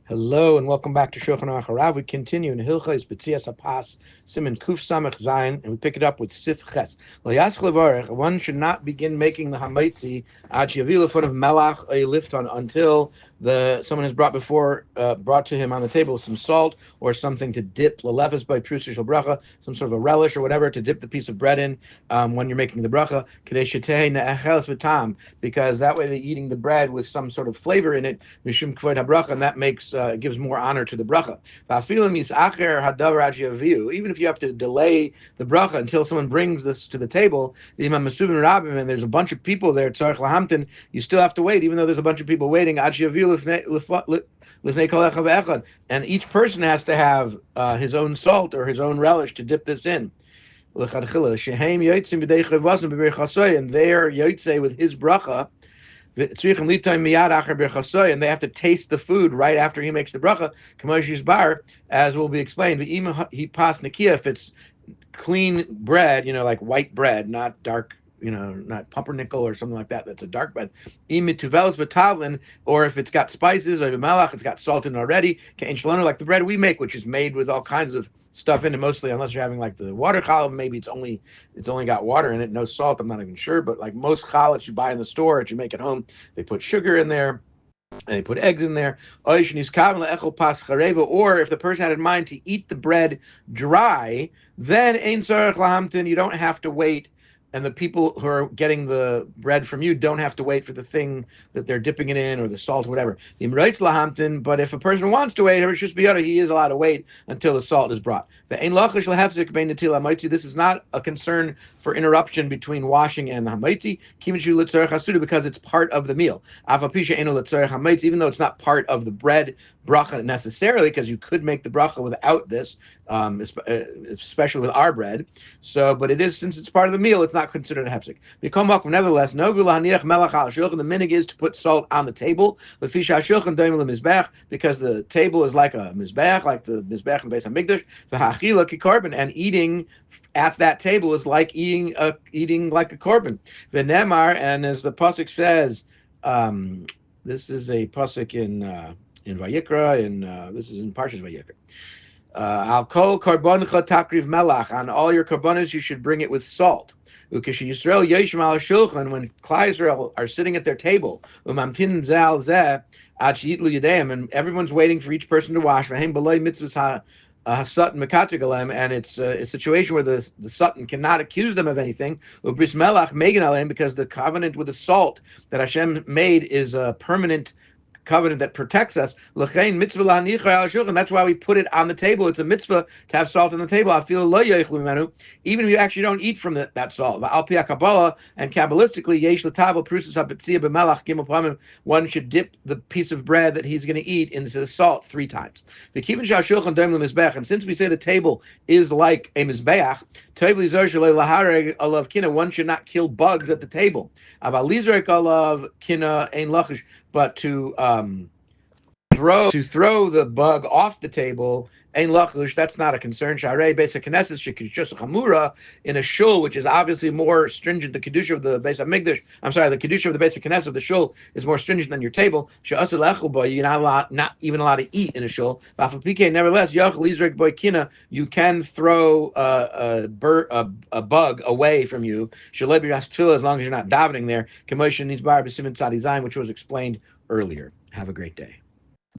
Hello and welcome back to Shulchan HaRav. We continue in Hilchos, Betzias, HaPas, Siman Kuf Samach Zayin, and we pick it up with Sif Ches. One should not begin making the hamaitzi ad yavilu fun of melach a lifton until someone has brought to him on the table some salt or something to dip lelefes by prusishal bracha, some sort of a relish or whatever to dip the piece of bread in when you're making the bracha. Kadei shetei ne'echeles v'tam, because that way they're eating the bread with some sort of flavor in it, mishum kvod habracha, and that gives more honor to the bracha. Even if you have to delay the bracha until someone brings this to the table, and there's a bunch of people there, you still have to wait, even though there's a bunch of people waiting. And each person has to have his own salt or his own relish to dip this in. And they are yotze with his bracha, and they have to taste the food right after he makes the bracha, as will be explained. If it's clean bread, like white bread, not dark, not pumpernickel or something like that. That's a dark bread. Or if it's got spices or malach, it's got salt in already. Like the bread we make, which is made with all kinds of stuff in it, mostly, unless you're having like the water challah, maybe it's only got water in it, no salt. I'm not even sure, but like most challah that you buy in the store, that you make at home, they put sugar in there. And they put eggs in there. Or if the person had in mind to eat the bread dry, then you don't have to wait, and the people who are getting the bread from you don't have to wait for the thing that they're dipping it in or the salt or whatever. But if a person wants to wait, he is allowed to wait until the salt is brought. This is not a concern for interruption between washing and the hamaitzi, because it's part of the meal. Even though it's not part of the bread bracha necessarily, because you could make the bracha without this, especially with our bread. But it is, since it's part of the meal, it's not considered a hefsek. Nevertheless, the minig is to put salt on the table, because the table is like a mizbech, like the mizbech in Beis Hamikdash. And eating at that table is like eating like a korban. And as the pasuk says, this is a pasuk in Vayikra, and this is in Parshas Vayikra. Al kol karboncha takriv melach, on all your karbonos you should bring it with salt. Ukish Yisrael yeshim al shulchan, when Klai Yisrael are sitting at their table, umamtin zal zeh ad sheitlu yedayim, and everyone's waiting for each person to wash. V'hem b'loy mitzvahs hasatan mekatrigalem, and it's a situation where the satan cannot accuse them of anything. Ubris melach megan alem, because the covenant with the salt that Hashem made is a permanent covenant that protects us. And that's why we put it on the table. It's a mitzvah to have salt on the table. I feel even if you actually don't eat from that salt. And kabbalistically, one should dip the piece of bread that he's going to eat into the salt 3 times. And since we say the table is like a mizbeach, one should not kill bugs at the table. But to throw the bug off the table, ein lachush, that's not a concern. Sharei Beis HaKnesses shekidusha chamura, in a shul, which is obviously more stringent. The kedusha of the Beis HaMikdash, the kedusha of the Beis HaKnesses of the shul is more stringent than your table. She'asur lechel boy, you're not even allowed to eat in a shul. Nevertheless, yachal izrek boy kina, you can throw a bug away from you. Shalei b'ras tefillah, as long as you're not davening there. K'moshe needs bar b'simin tzadi zayin, which was explained earlier. Have a great day.